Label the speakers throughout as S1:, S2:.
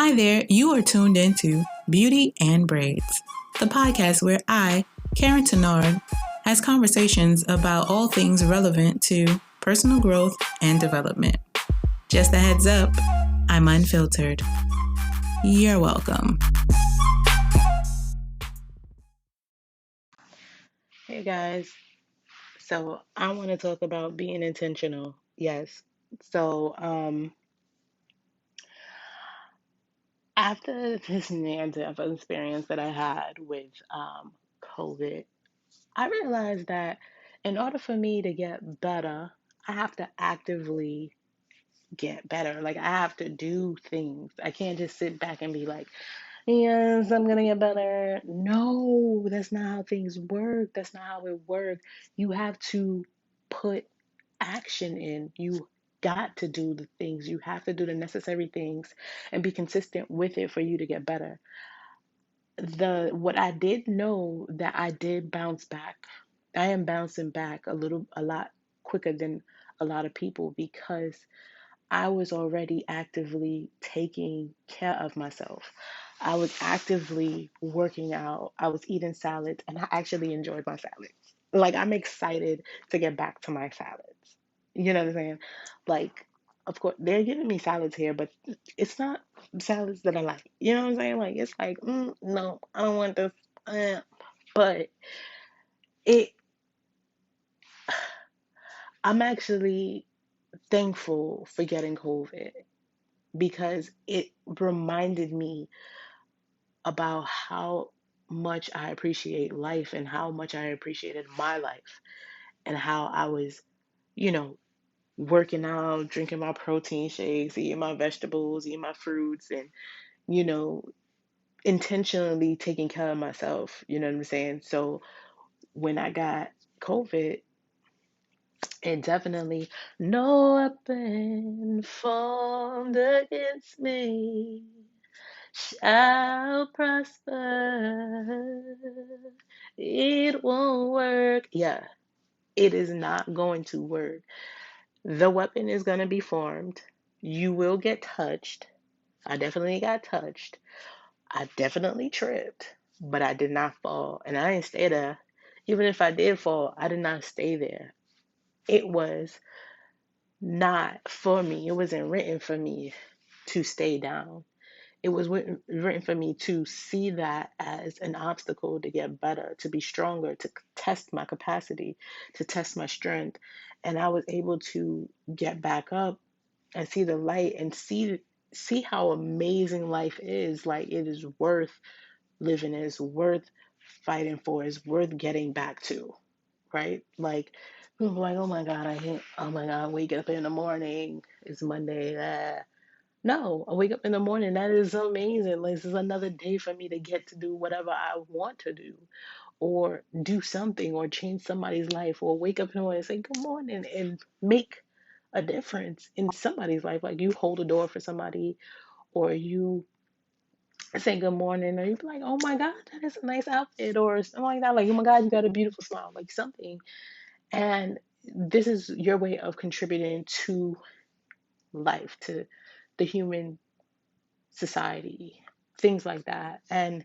S1: Hi there, you are tuned into Beauty and Braids, the podcast where I, Karyne has conversations about all things relevant to personal growth and development. Just a heads up, I'm unfiltered. You're welcome.
S2: Hey guys, so I want to talk about being intentional. Yes. So, after this near death experience that I had with COVID, I realized that in order for me to get better, I have to actively get better. Like, I have to do things. I can't just sit back and be like, yes, I'm gonna get better. No, that's not how things work. That's not how it works. You have to put action in. You got to do the things. You have to do the necessary things and be consistent with it for you to get better. The what I did know that I did bounce back. I am bouncing back a lot quicker than a lot of people because I was already actively taking care of myself. I was actively working out. I was eating salads, and I actually enjoyed my salads. Like, I'm excited to get back to my salads. You know what I'm saying? Like, of course, they're giving me salads here, but it's not salads that I like. You know what I'm saying? Like, it's like, no, I don't want this. But it, I'm actually thankful for getting COVID because it reminded me about how much I appreciate life and how much I appreciated my life and how I was, you know, working out, drinking my protein shakes, eating my vegetables, eating my fruits, and, you know, intentionally taking care of myself. You know what I'm saying? So when I got COVID, it definitely, no weapon formed against me shall prosper. It won't work. Yeah, it is not going to work. The weapon is going to be formed. You will get touched. I definitely got touched. I definitely tripped, but I did not fall. And I didn't stay there. Even if I did fall, I did not stay there. It was not for me. It wasn't written for me to stay down. It was written for me to see that as an obstacle to get better, to be stronger, to test my capacity, to test my strength. And I was able to get back up and see the light and see how amazing life is. Like, it is worth living, it is worth fighting for, it's worth getting back to, right? Like, people are like, oh my God, oh my God, wake up in the morning, it's Monday. No, I wake up in the morning. That is amazing. Like, this is another day for me to get to do whatever I want to do, or do something, or change somebody's life, or wake up in the morning and say good morning and make a difference in somebody's life. Like, you hold a door for somebody, or you say good morning, or you be like, oh my God, that is a nice outfit, or something like that. Like, oh my God, you got a beautiful smile, like something. And this is your way of contributing to life, to the human society, things like that. And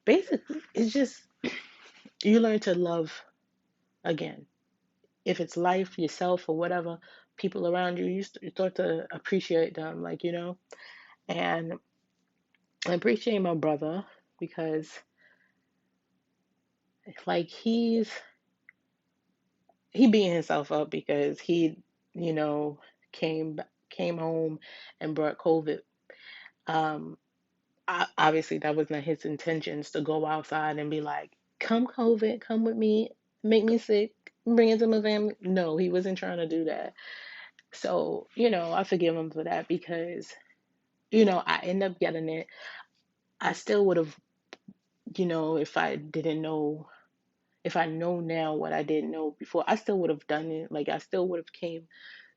S2: basically, it's just you learn to love again. If it's life, yourself, or whatever, people around you, you start to appreciate them, like, And I appreciate my brother because, like, he beating himself up because he, you know, came home and brought COVID. Um, Obviously that was not his intentions to go outside and be like, come COVID, come with me, make me sick, bring it to my family. No, he wasn't trying to do that. So, I forgive him for that because, I end up getting it. I still would have, if I didn't know, if I know now what I didn't know before, I still would have done it. Like, I still would have came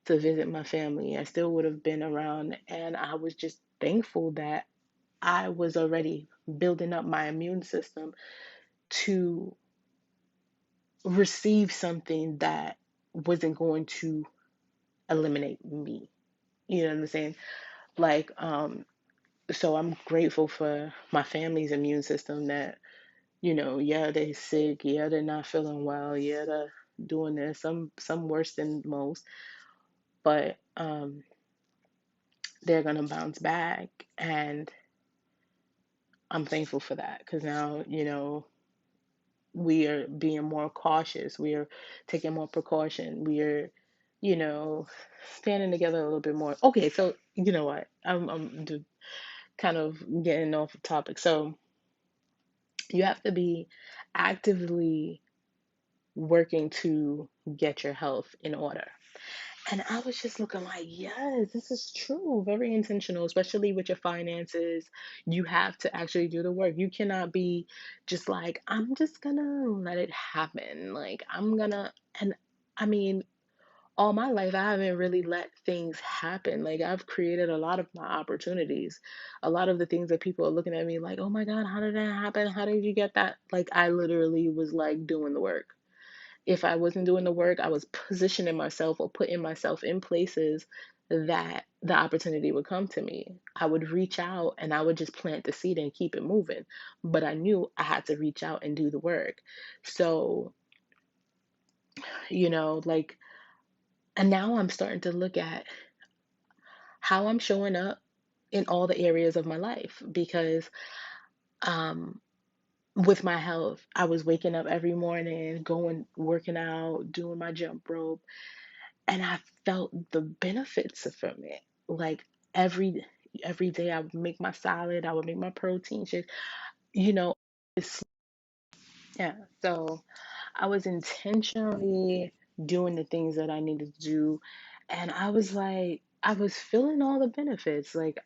S2: to visit my family. I still would have been around. And I was just thankful that I was already building up my immune system to receive something that wasn't going to eliminate me. You know what I'm saying? Like, So I'm grateful for my family's immune system that, yeah, they're sick, yeah, they're not feeling well, yeah, they're doing this, some worse than most, but they're gonna bounce back, and I'm thankful for that because now, we are being more cautious, we are taking more precaution, we are, you know, standing together a little bit more. Okay, so you know what? I'm kind of getting off the topic. So you have to be actively working to get your health in order. And I was just looking like, yes, this is true. Very intentional, especially with your finances. You have to actually do the work. You cannot be just like, I'm just gonna let it happen. Like, and I mean, all my life, I haven't really let things happen. Like, I've created a lot of my opportunities. A lot of the things that people are looking at me like, oh my God, how did that happen? How did you get that? Like, I literally was like doing the work. If I wasn't doing the work, I was positioning myself or putting myself in places that the opportunity would come to me. I would reach out and I would just plant the seed and keep it moving. But I knew I had to reach out and do the work. So, like, and now I'm starting to look at how I'm showing up in all the areas of my life because um with my health, I was waking up every morning, going working out, doing my jump rope, and I felt the benefits from it. Like every every day I would make my salad, I would make my protein shake, you know, it's yeah. So I was intentionally doing the things that I needed to do, and I was like I was feeling all the benefits. Like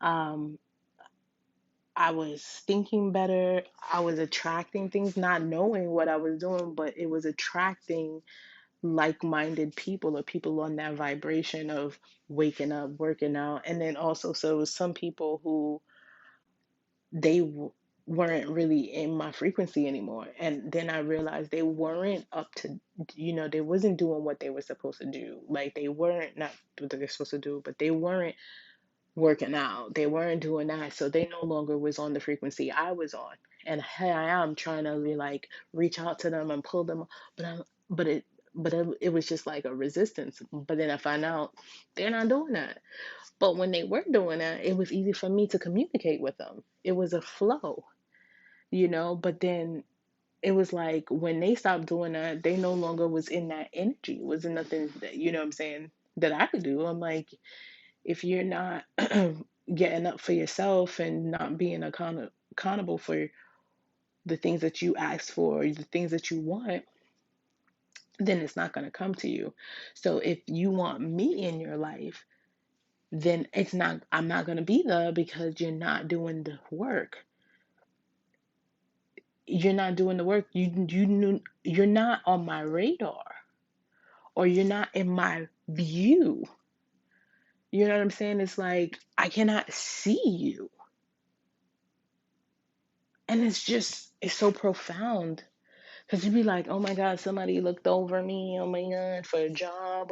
S2: um I was thinking better. I was attracting things, not knowing what I was doing, but it was attracting like-minded people or people on that vibration of waking up, working out. And then also, so it was some people who they weren't really in my frequency anymore. And then I realized they weren't up to, they wasn't doing what they were supposed to do. Like they weren't, not what they're supposed to do, but they weren't working out. They weren't doing that. So they no longer was on the frequency I was on. And here I am trying to like reach out to them and pull them, but I but it was just like a resistance. But then I find out they're not doing that. But when they were doing that, it was easy for me to communicate with them. It was a flow, but then it was like when they stopped doing that, they no longer was in that energy. It wasn't nothing that, what I'm saying, that I could do. I'm like, if you're not getting up for yourself and not being accountable for the things that you ask for, the things that you want, then it's not going to come to you. So if you want me in your life, then I'm not going to be there because you're not doing the work. You're not doing the work. You're not on my radar, or you're not in my view. You know what I'm saying? It's like I cannot see you. And it's so profound. Because you'd be like, oh my God, somebody looked over me, oh my God, for a job,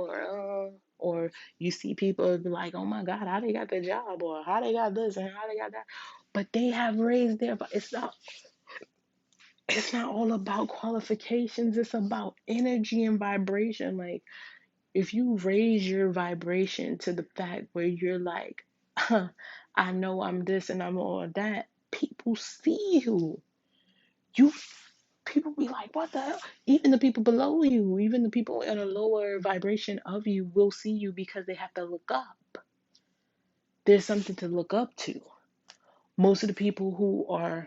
S2: or you see people be like, oh my God, how they got the job, or how they got this and how they got that. But they have raised it's not all about qualifications, it's about energy and vibration. Like if you raise your vibration to the fact where you're like, huh, I know I'm this and I'm all that, people see you. You People be like, what the hell? Even the people below you, even the people in a lower vibration of you will see you because they have to look up. There's something to look up to. Most of the people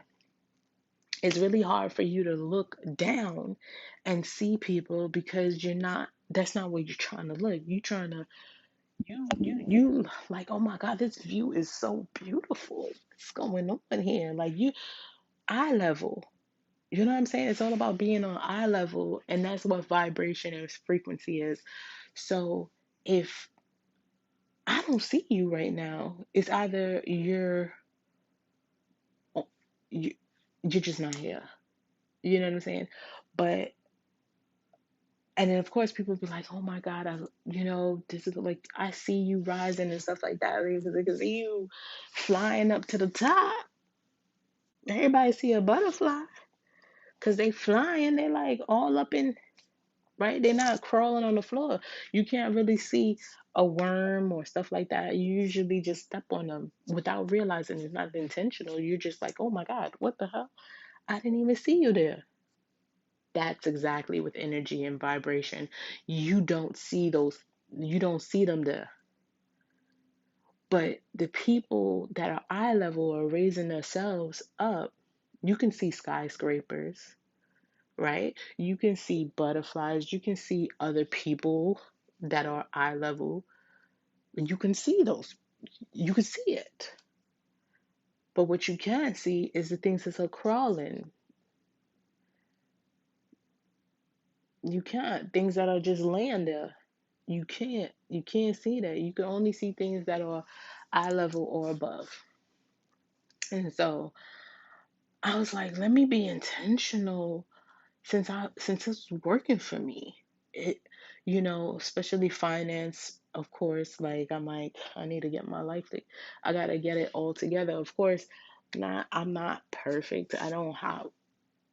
S2: it's really hard for you to look down and see people because that's not where you're trying to look. You trying to, you like, oh my God, this view is so beautiful. What's going on here? Like eye level. You know what I'm saying? It's all about being on eye level, and that's what vibration and frequency is. So if I don't see you right now, it's either you you're just not here. You know what I'm saying? But And then of course people be like, oh my God, this is like I see you rising and stuff like that. Because they can see you flying up to the top. Everybody see a butterfly because they flying, they like all up in, right? They're not crawling on the floor. You can't really see a worm or stuff like that. You usually just step on them without realizing it's not intentional. You're just like, oh my God, what the hell? I didn't even see you there. That's exactly with energy and vibration. You don't see those, you don't see them there. But the people that are eye level are raising themselves up, you can see skyscrapers, right? You can see butterflies, you can see other people that are eye level. You can see those, you can see it. But what you can't see is the things that are crawling. You can't, things that are just laying there. You can't see that. You can only see things that are eye level or above. And so I was like, let me be intentional since it's working for me. It, especially finance, of course, like I'm like, I need to get my life I gotta get it all together. Of course, I'm not perfect. I don't have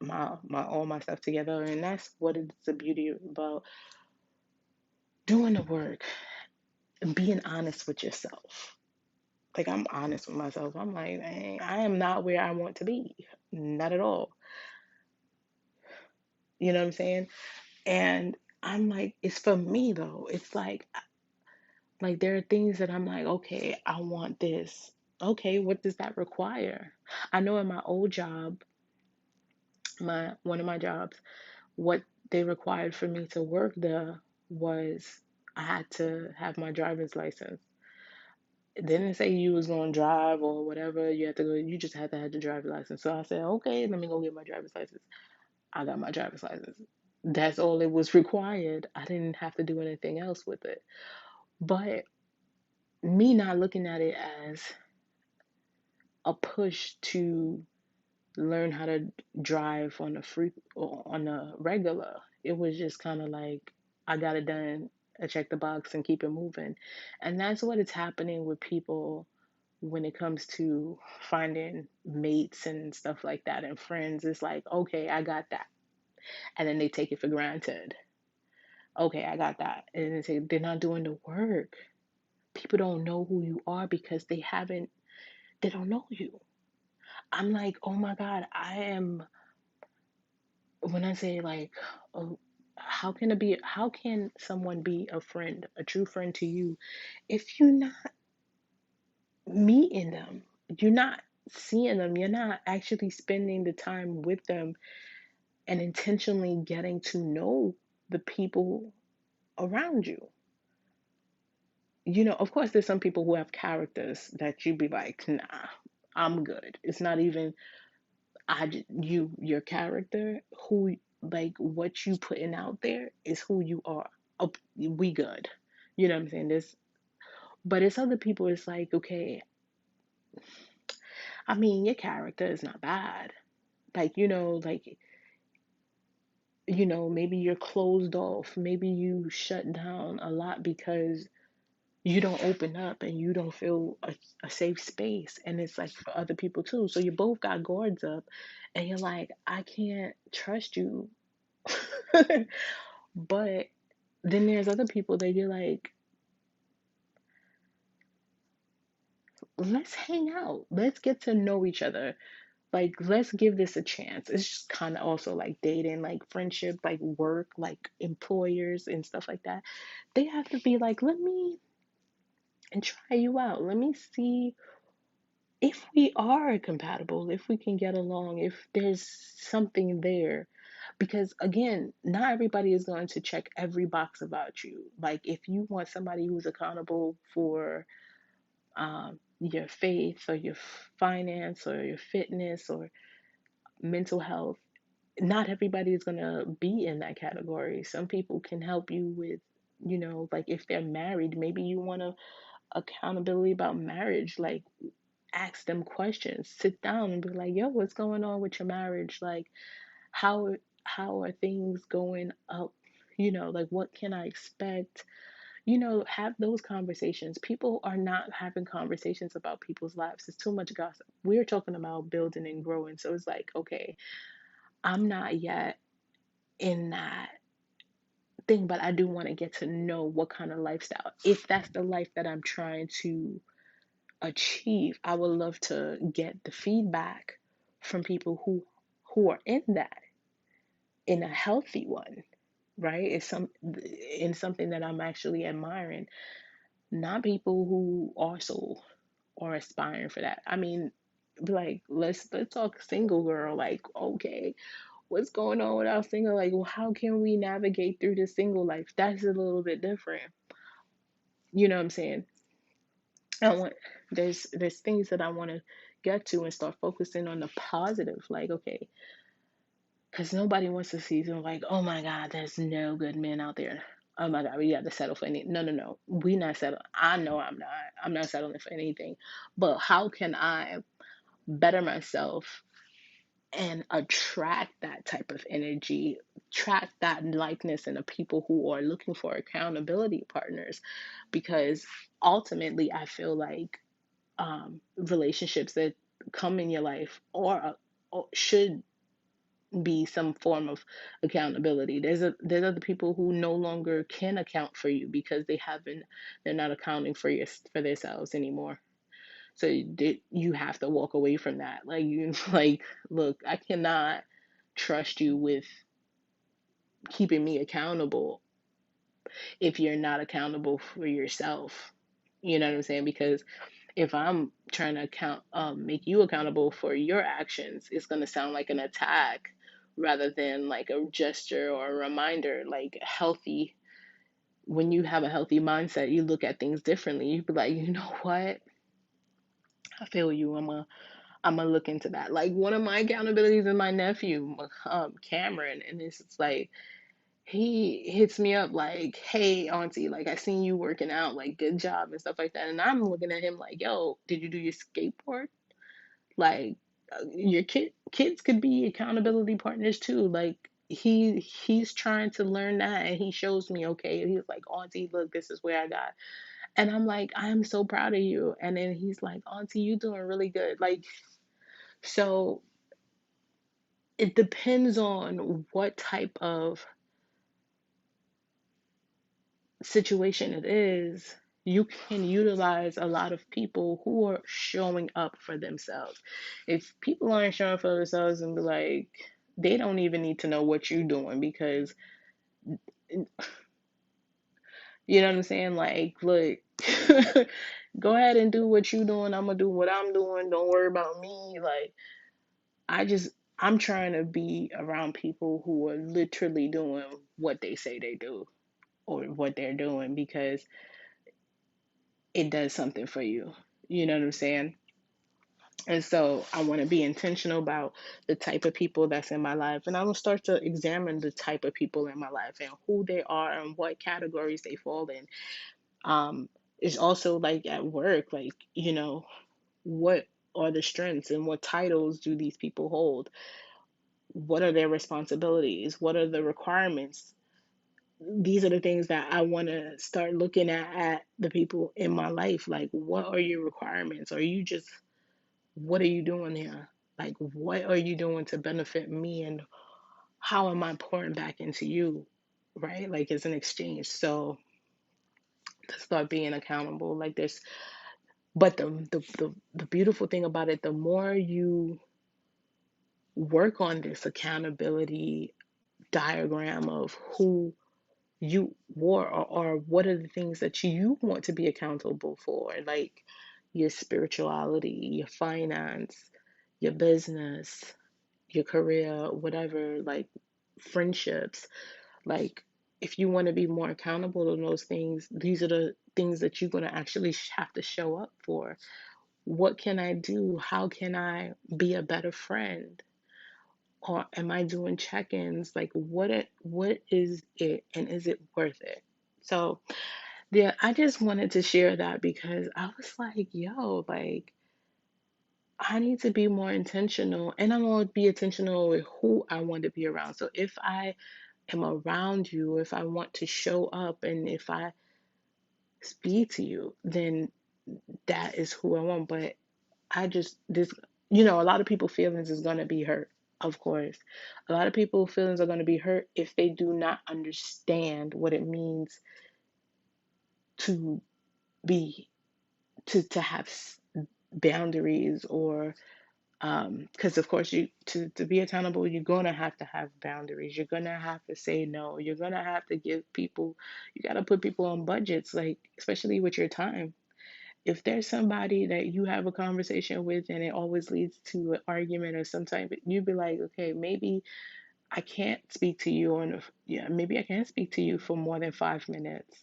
S2: my all my stuff together, and that's what it's the beauty about doing the work and being honest with yourself. Like I'm honest with myself. I'm like, "Dang, I am not where I want to be. Not at all." You know what I'm saying? And I'm like, it's for me though. It's like there are things that I'm like, okay, I want this. Okay, what does that require? I know in my old job, my one of my jobs, what they required for me to work there was I had to have my driver's license. It didn't say you was gonna drive or whatever. You had to go. You just had to have the driver's license. So I said, okay, let me go get my driver's license. I got my driver's license. That's all it was required. I didn't have to do anything else with it. But me not looking at it as a push to learn how to drive on a free or on a regular. It was just kind of like I got it done. I check the box and keep it moving. And that's what is happening with people when it comes to finding mates and stuff like that and friends. It's like, okay, I got that. And then they take it for granted. Okay, I got that. And they're not doing the work. People don't know who you are because they don't know you. I'm like, oh my God, when I say like, oh, how can someone be a friend, a true friend to you if you're not meeting them? You're not seeing them. You're not actually spending the time with them and intentionally getting to know the people around you. Of course, there's some people who have characters that you'd be like, nah, I'm good. It's not even your character, who, like, what you putting out there is who you are. Oh, we good. You know what I'm saying? But it's other people. It's like, okay, I mean, your character is not bad. Like, maybe you're closed off. Maybe you shut down a lot because you don't open up and you don't feel a safe space. And it's like for other people too. So you both got guards up and you're like, I can't trust you. But then there's other people that you're like, let's hang out. Let's get to know each other. Like, let's give this a chance. It's just kind of also like dating, like friendship, like work, like employers and stuff like that. They have to be like, let me and try you out. Let me see if we are compatible, if we can get along, if there's something there. Because again, not everybody is going to check every box about you. Like, if you want somebody who's accountable for your faith or your finance or your fitness or mental health, not everybody is going to be in that category. Some people can help you with, like if they're married, maybe you want to accountability about marriage. Like, ask them questions, sit down and be like, yo, what's going on with your marriage? Like, how how are things going up? like what can I expect? Have those conversations. People are not having conversations about people's lives. It's too much gossip. We're talking about building and growing. So it's like, okay, I'm not yet in that thing, but I do want to get to know what kind of lifestyle. If that's the life that I'm trying to achieve, I would love to get the feedback from people who are in a healthy one, right? It's in something that I'm actually admiring, not people who also are aspiring for that. I mean, like let's talk single girl. Like, okay, what's going on with our single? Like, well, how can we navigate through the single life? That's a little bit different. You know what I'm saying? I want there's things that I want to get to and start focusing on the positive. Like, okay, because nobody wants to see them like, oh my God, there's no good men out there. Oh my God, we got to settle for anything. No, no, no. We not settle. I know I'm not. I'm not settling for anything. But how can I better myself and attract that type of energy, attract that likeness in the people who are looking for accountability partners? Because ultimately, I feel like relationships that come in your life or should be some form of accountability. There's other people who no longer can account for you because they're not accounting for themselves anymore. So you have to walk away from that. Like you like, look, I cannot trust you with keeping me accountable if you're not accountable for yourself. You know what I'm saying? Because if I'm trying to make you accountable for your actions, it's going to sound like an attack rather than like a gesture or a reminder. Like healthy, when you have a healthy mindset, you look at things differently. You be like, you know what? I feel you. I'm gonna look into that. Like one of my accountabilities is my nephew, Cameron, and it's just like he hits me up like, "Hey, auntie, like I seen you working out, like good job and stuff like that." And I'm looking at him like, "Yo, did you do your skateboard? Like, your kids could be accountability partners too. Like he's trying to learn that, and he shows me, okay. He's like, auntie, look, this is where I got, and I'm like, I'm so proud of you. And then he's like, auntie, you doing really good. Like, so it depends on what type of situation it is. You can utilize a lot of people who are showing up for themselves. If people aren't showing for themselves and be like, they don't even need to know what you're doing because you know what I'm saying? Like, look, go ahead and do what you're doing. I'm gonna do what I'm doing. Don't worry about me. Like, I just I'm trying to be around people who are literally doing what they say they do or what they're doing because it does something for you. You know what I'm saying? And so I want to be intentional about the type of people that's in my life. And I will start to examine the type of people in my life and who they are and what categories they fall in. Um, it's also like at work, like, what are the strengths and what titles do these people hold? What are their responsibilities? What are the requirements? These are the things that I want to start looking at the people in my life. Like, what are your requirements? Are you just, what are you doing here? Like, what are you doing to benefit me? And how am I pouring back into you? Right? Like, it's an exchange. So, to start being accountable, like, but the beautiful thing about it, the more you work on this accountability diagram of who you were or what are the things that you want to be accountable for, like your spirituality, your finance, your business, your career, whatever, like friendships, like if you want to be more accountable to those things, these are the things that you're going to actually have to show up for. What can I do? How can I be a better friend? Or am I doing check-ins? Like what is it and is it worth it? So yeah, I just wanted to share that because I was like, yo, like I need to be more intentional and I'm gonna be intentional with who I want to be around. So if I am around you, if I want to show up, and if I speak to you, then that is who I want. But I just, a lot of people feelings is going to be hurt. Of course, a lot of people feelings are going to be hurt if they do not understand what it means to be, to have boundaries, or because of course, you to be accountable, you're gonna have boundaries. You're gonna have to say no. You're gonna have to give people. You gotta put people on budgets, like especially with your time. If there's somebody that you have a conversation with and it always leads to an argument or some type, you'd be like, okay, maybe I can't speak to you yeah, maybe I can't speak to you for more than 5 minutes.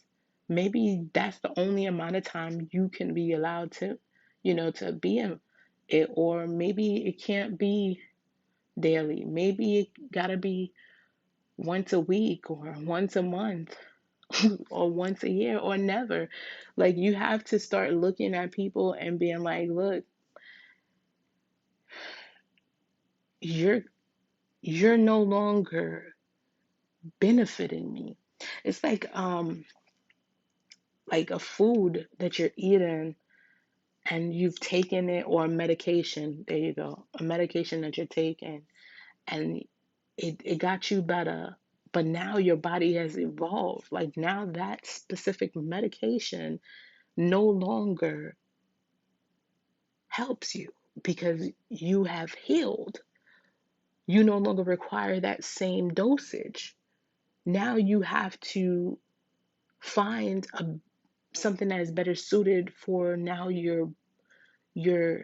S2: Maybe that's the only amount of time you can be allowed to, to be in it. Or maybe it can't be daily. Maybe it gotta be once a week or once a month or once a year or never. Like you have to start looking at people and being like, look, you're you're no longer benefiting me. It's like a food that you're eating and you've taken it, or a medication. There you go. A medication that you're taking, and it got you better. But now your body has evolved. Like now that specific medication no longer helps you because you have healed. You no longer require that same dosage. Now you have to find something that is better suited for now your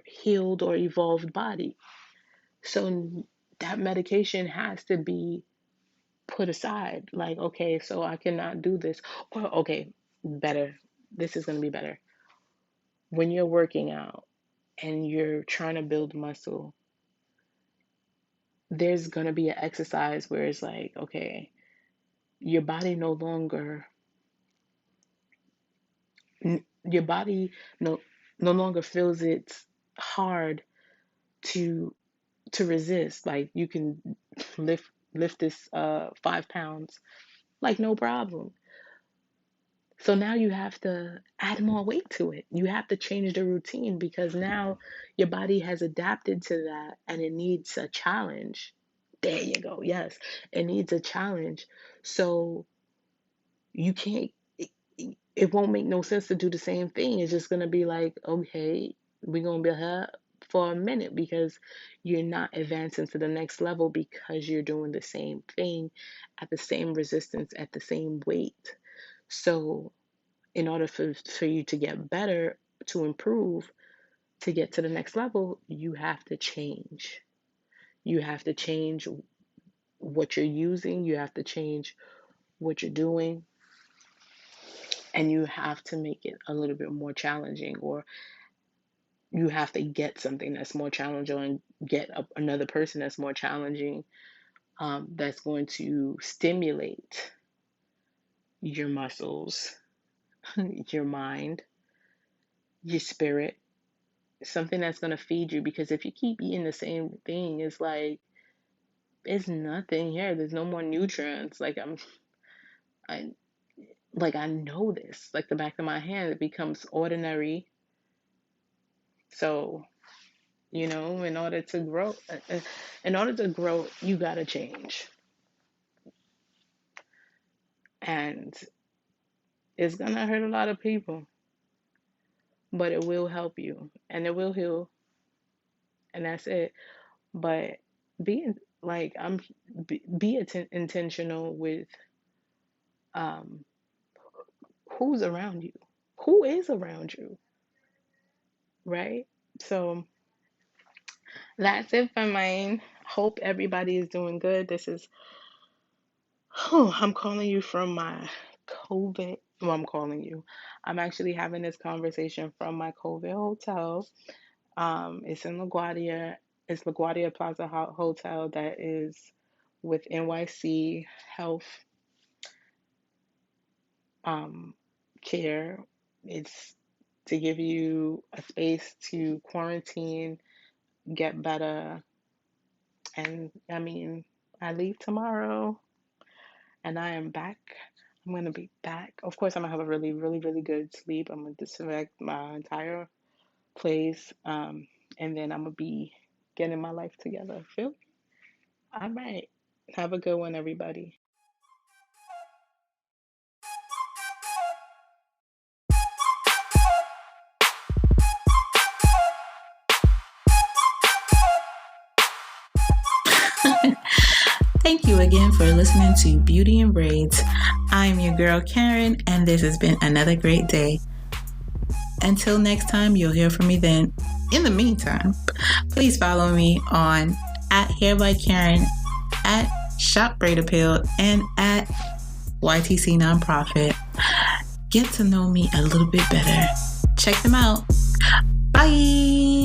S2: healed or evolved body. So that medication has to be put aside. Like, okay, so I cannot do this. Or, okay, better. This is going to be better. When you're working out and you're trying to build muscle, there's going to be an exercise where it's like, okay, your body no longer, your body no longer feels it's hard to to resist. Like you can lift this 5 pounds like no problem. So now you have to add more weight to it. You have to change the routine because now your body has adapted to that and it needs a challenge. There you go. Yes, it needs a challenge. So you can't, it won't make no sense to do the same thing. It's just going to be like, okay, we're going to be here for a minute because you're not advancing to the next level because you're doing the same thing at the same resistance, at the same weight. So in order for you to get better, to improve, to get to the next level, you have to change. You have to change what you're using, you have to change what you're doing, and you have to make it a little bit more challenging, or you have to get something that's more challenging and get another person that's more challenging, that's going to stimulate your muscles, your mind, your spirit, something that's going to feed you. Because if you keep eating the same thing, it's like it's nothing here. There's no more nutrients. I I know this like the back of my hand. It becomes ordinary. So in order to grow, you gotta change, and it's gonna hurt a lot of people, but it will help you, and it will heal, and that's it. But being like I'm be intentional with um who's around you, who is around you, right? So that's it for mine. Hope everybody is doing good. This is, oh, I'm calling you from my COVID. Well, I'm calling you. I'm actually having this conversation from my COVID hotel. It's in LaGuardia. It's LaGuardia Plaza Hotel that is with NYC Health um, Care. It's to give you a space to quarantine, get better, and I mean, I leave tomorrow. and I am back. I'm gonna be back. Of course, I'm gonna have a really, really, really good sleep. I'm gonna disinfect my entire place, and then I'm gonna be getting my life together. Feel? All right. Have a good one, everybody.
S1: Thank you again for listening to Beauty and Braids. I'm your girl Karyne, and this has been another great day. Until next time, you'll hear from me then. In the meantime, please follow me on at Hair by Karyne, at Shop Braid Appeal, and at YTC Nonprofit. Get to know me a little bit better. Check them out. Bye.